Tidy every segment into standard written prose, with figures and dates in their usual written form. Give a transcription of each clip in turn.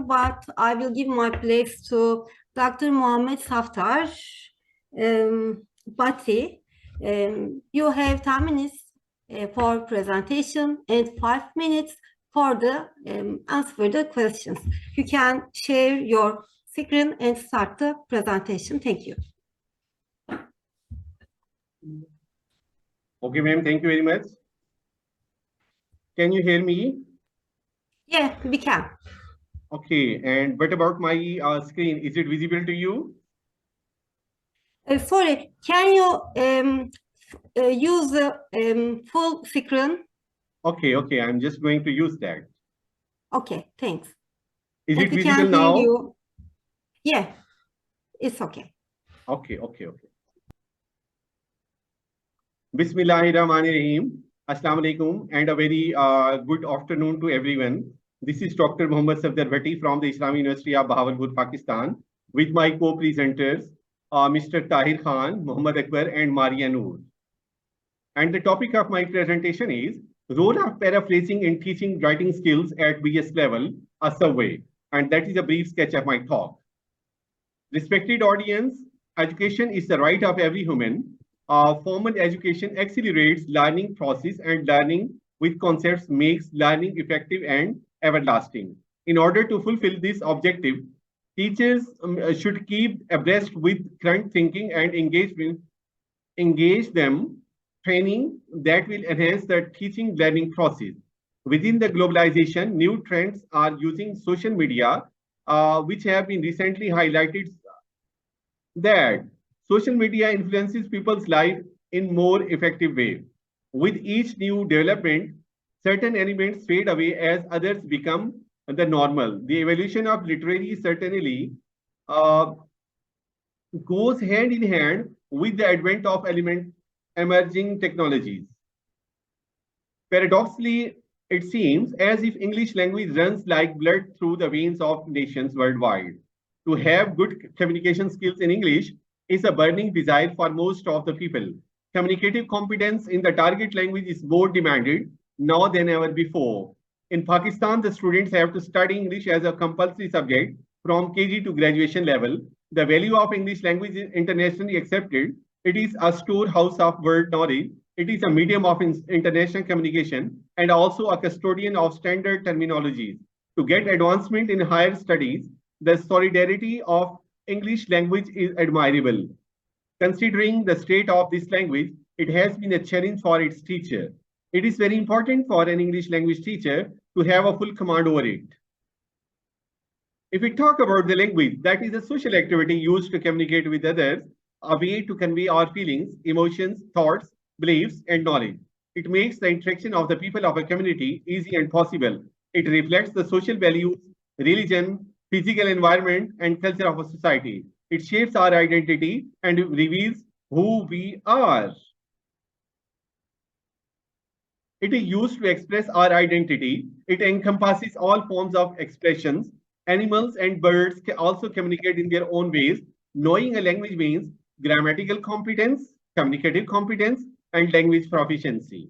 but I will give my place to Dr. Mohammed Saftar. Bati, you have 10 minutes for presentation and 5 minutes for the answer the questions. You can share your screen and start the presentation. Thank you. Okay, ma'am, thank you very much. Can you hear me? Yeah, we can. Okay, and what about my screen? Is it visible to you? Sorry, can you use the full screen? Okay, I'm just going to use that. Okay, thanks. Is And it we visible can hear now? you. Yeah, it's okay. Okay. Bismillahirrahmanirrahim. Assalamu alaikum and a very good afternoon to everyone. This is Dr. Mohammed Safdar Bhatti from the Islamic University of Bahawalpur, Pakistan, with my co-presenters, Mr. Tahir Khan, Muhammad Akbar, and Maria Noor. And the topic of my presentation is role of paraphrasing in teaching writing skills at BS level, a survey. And that is a brief sketch of my talk. Respected audience, education is the right of every human. Formal education accelerates learning process, and learning with concepts makes learning effective and everlasting. In order to fulfill this objective, teachers should keep abreast with current thinking and engage them training that will enhance the teaching learning process. Within the globalization, new trends are using social media, which have been recently highlighted that social media influences people's life in more effective way. With each new development, certain elements fade away as others become the normal. The evolution of literary certainly goes hand in hand with the advent of emerging technologies. Paradoxically, it seems as if English language runs like blood through the veins of nations worldwide. To have good communication skills in English is a burning desire for most of the people. Communicative competence in the target language is more demanded now than ever before. In Pakistan, the students have to study English as a compulsory subject from KG to graduation level. The value of English language is internationally accepted. It is a storehouse of world knowledge. It is a medium of international communication and also a custodian of standard terminologies. To get advancement in higher studies, the solidarity of English language is admirable. Considering the state of this language, it has been a challenge for its teacher. It is very important for an English language teacher to have a full command over it. If we talk about the language, that is a social activity used to communicate with others, a way to convey our feelings, emotions, thoughts, beliefs, and knowledge. It makes the interaction of the people of a community easy and possible. It reflects the social values, religion, physical environment, and culture of a society. It shapes our identity and reveals who we are. It is used to express our identity. It encompasses all forms of expressions. Animals and birds can also communicate in their own ways. Knowing a language means grammatical competence, communicative competence, and language proficiency.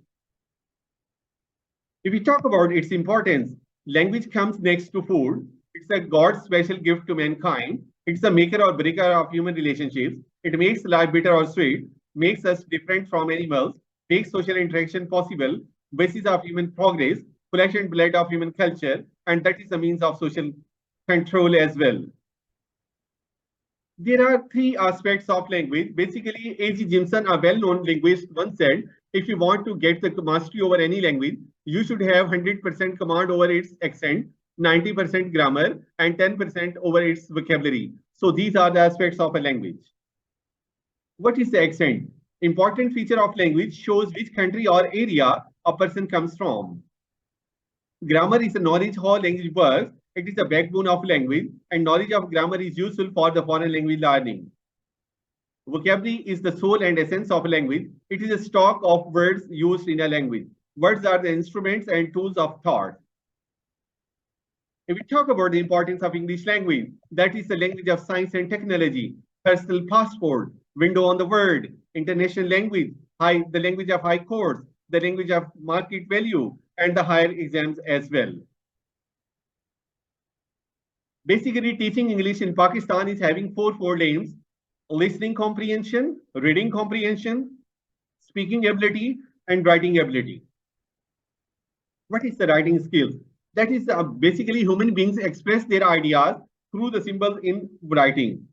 If we talk about its importance, language comes next to food. It's a God's special gift to mankind. It's the maker or breaker of human relationships. It makes life bitter or sweet, makes us different from animals, makes social interaction possible, basis of human progress, flesh and blood of human culture, and that is the means of social control as well. There are three aspects of language. Basically, A.G. Jimson, a well-known linguist, once said, if you want to get the mastery over any language, you should have 100% command over its accent, 90% grammar, and 10% over its vocabulary. So these are the aspects of a language. What is the accent? Important feature of language shows which country or area a person comes from. Grammar is a knowledge how language works. It is the backbone of language, and knowledge of grammar is useful for the foreign language learning. Vocabulary is the soul and essence of a language. It is a stock of words used in a language. Words are the instruments and tools of thought. If we talk about the importance of English language, that is the language of science and technology, personal passport, window on the world, international language, the language of high courts, the language of market value, and the higher exams as well. Basically, teaching English in Pakistan is having four names: listening comprehension, reading comprehension, speaking ability, and writing ability. What is the writing skills? That is basically human beings express their ideas through the symbols in writing.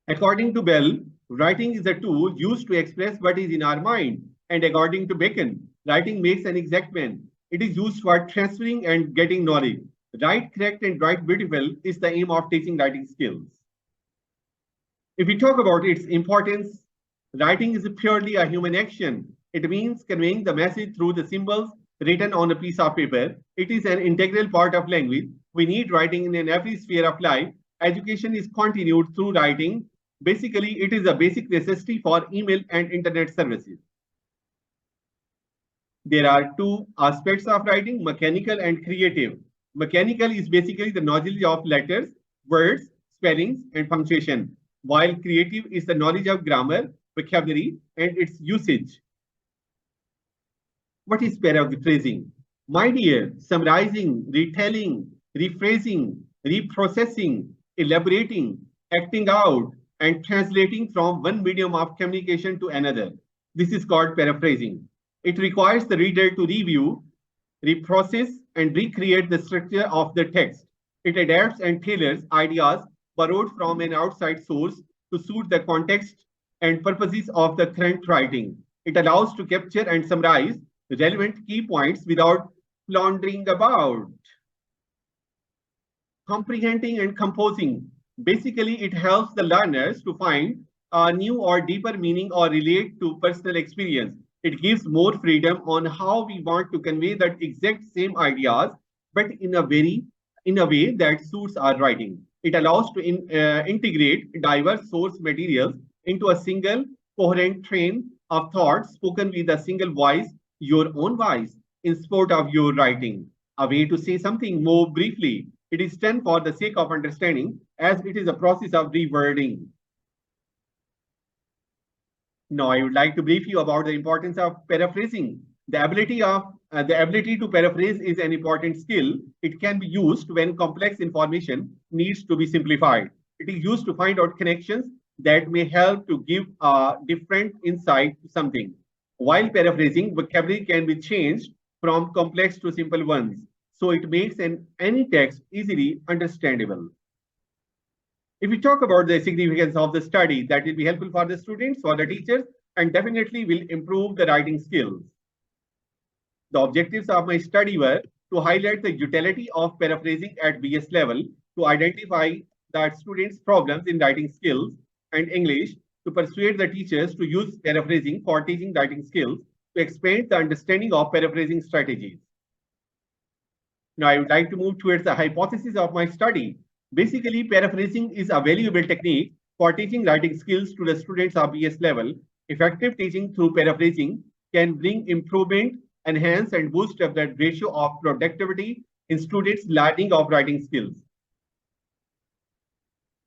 According to Bell, writing is a tool used to express what is in our mind. And according to Bacon, writing makes an exact man. It is used for transferring and getting knowledge. Write correct and write beautiful is the aim of teaching writing skills. If we talk about its importance, writing is purely a human action. It means conveying the message through the symbols written on a piece of paper. It is an integral part of language. We need writing in every sphere of life. Education is continued through writing. Basically, it is a basic necessity for email and internet services. There are two aspects of writing, mechanical and creative. Mechanical is basically the knowledge of letters, words, spellings, and punctuation, while creative is the knowledge of grammar, vocabulary, and its usage. What is paraphrasing? My dear, summarizing, retelling, rephrasing, reprocessing, elaborating, acting out, and translating from one medium of communication to another. This is called paraphrasing. It requires the reader to review, reprocess, and recreate the structure of the text. It adapts and tailors ideas borrowed from an outside source to suit the context and purposes of the current writing. It allows to capture and summarize relevant key points without floundering about. Comprehending and composing. Basically, it helps the learners to find a new or deeper meaning or relate to personal experience. It gives more freedom on how we want to convey that exact same ideas, but in a way that suits our writing. It allows to integrate diverse source materials into a single coherent train of thought spoken with a single voice, your own voice, in support of your writing. A way to say something more briefly. It is done for the sake of understanding, as it is a process of rewording. Now, I would like to brief you about the importance of paraphrasing. The ability to paraphrase is an important skill. It can be used when complex information needs to be simplified. It is used to find out connections that may help to give a different insight to something. While paraphrasing, vocabulary can be changed from complex to simple ones, so it makes any text easily understandable. If we talk about the significance of the study, that will be helpful for the students, for the teachers, and definitely will improve the writing skills. The objectives of my study were to highlight the utility of paraphrasing at BS level, to identify the students' problems in writing skills and English, to persuade the teachers to use paraphrasing for teaching writing skills, to expand the understanding of paraphrasing strategies. Now, I would like to move towards the hypothesis of my study. Basically, paraphrasing is a valuable technique for teaching writing skills to the students of BS level. Effective teaching through paraphrasing can bring improvement, enhance, and boost up the ratio of productivity in students' learning of writing skills.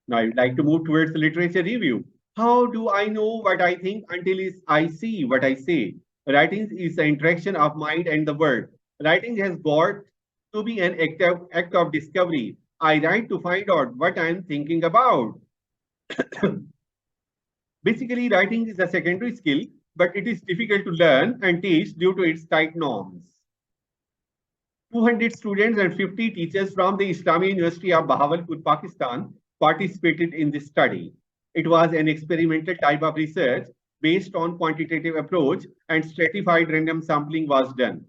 Now, I would like to move towards the literature review. How do I know what I think until I see what I say? Writing is the interaction of mind and the word. Writing has got to be an act of discovery. I write to find out what I am thinking about. Basically, writing is a secondary skill, but it is difficult to learn and teach due to its tight norms. 200 students and 50 teachers from the Islamic University of Bahawalpur, Pakistan, participated in this study. It was an experimental type of research based on quantitative approach, and stratified random sampling was done.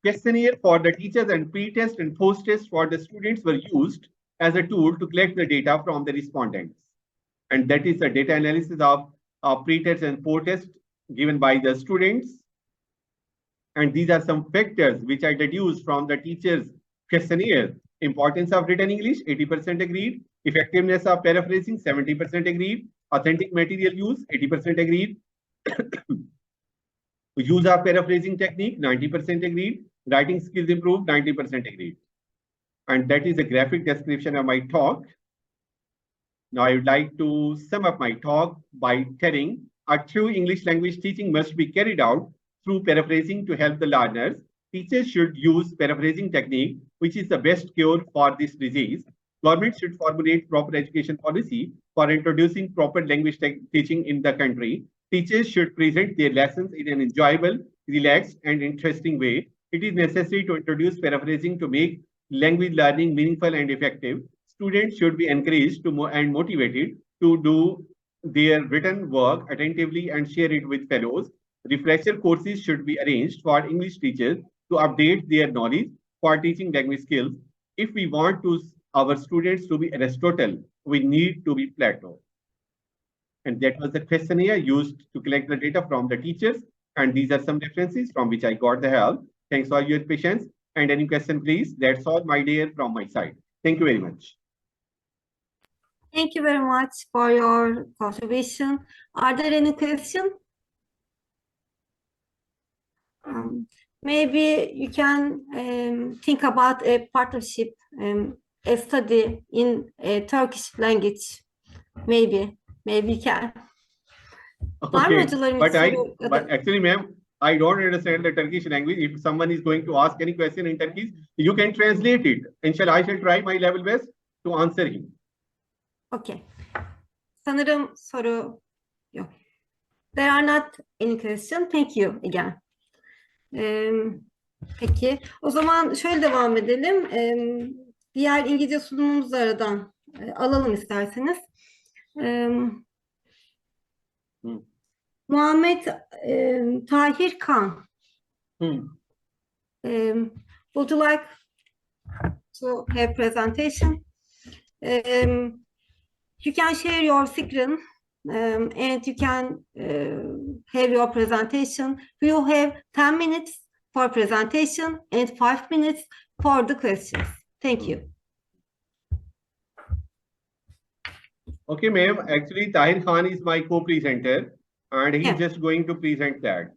Questionnaire for the teachers and pre-test and post-test for the students were used as a tool to collect the data from the respondents. And that is the data analysis of pre-test and post-test given by the students. And these are some factors which I deduced from the teachers' questionnaire. Importance of written English, 80% agreed. Effectiveness of paraphrasing, 70% agreed. Authentic material use, 80% agreed. Use of paraphrasing technique, 90% agreed. Writing skills improved, 90% agreed. And that is a graphic description of my talk. Now, I would like to sum up my talk by telling a true English language teaching must be carried out through paraphrasing to help the learners Teachers should use paraphrasing technique, which is the best cure for this disease. Government should formulate proper education policy for introducing proper language teaching in the country. Teachers should present their lessons in an enjoyable, relaxed, and interesting way. It is necessary to introduce paraphrasing to make language learning meaningful and effective. Students should be encouraged to and motivated to do their written work attentively and share it with fellows. Refresher courses should be arranged for English teachers to update their knowledge for teaching language skills. If we want our students to be Aristotle, we need to be Plato. And that was the questionnaire used to collect the data from the teachers. And these are some references from which I got the help. Thanks for your patience. And any question, please. That's all, my dear, from my side. Thank you very much. Thank you very much for your contribution. Are there any questions? Maybe you can think about a partnership, a study in Turkish language. Maybe you can. Okay, but actually, ma'am, I don't understand the Turkish language. If someone is going to ask any question in Turkish, you can translate it. Inshallah, I shall try my level best to answer him. Okay. Sanırım soru yok. There are not any questions. Thank you again. Peki, o zaman şöyle devam edelim. Diğer İngilizce sunumumuzu aradan alalım isterseniz. Muhammed Tahir Khan. Would you like to have presentation? You can share your screen and you can have your presentation. You have 10 minutes for presentation and 5 minutes for the questions. Thank you. Okay, ma'am. Actually, Tahir Khan is my co-presenter and he's just going to present that.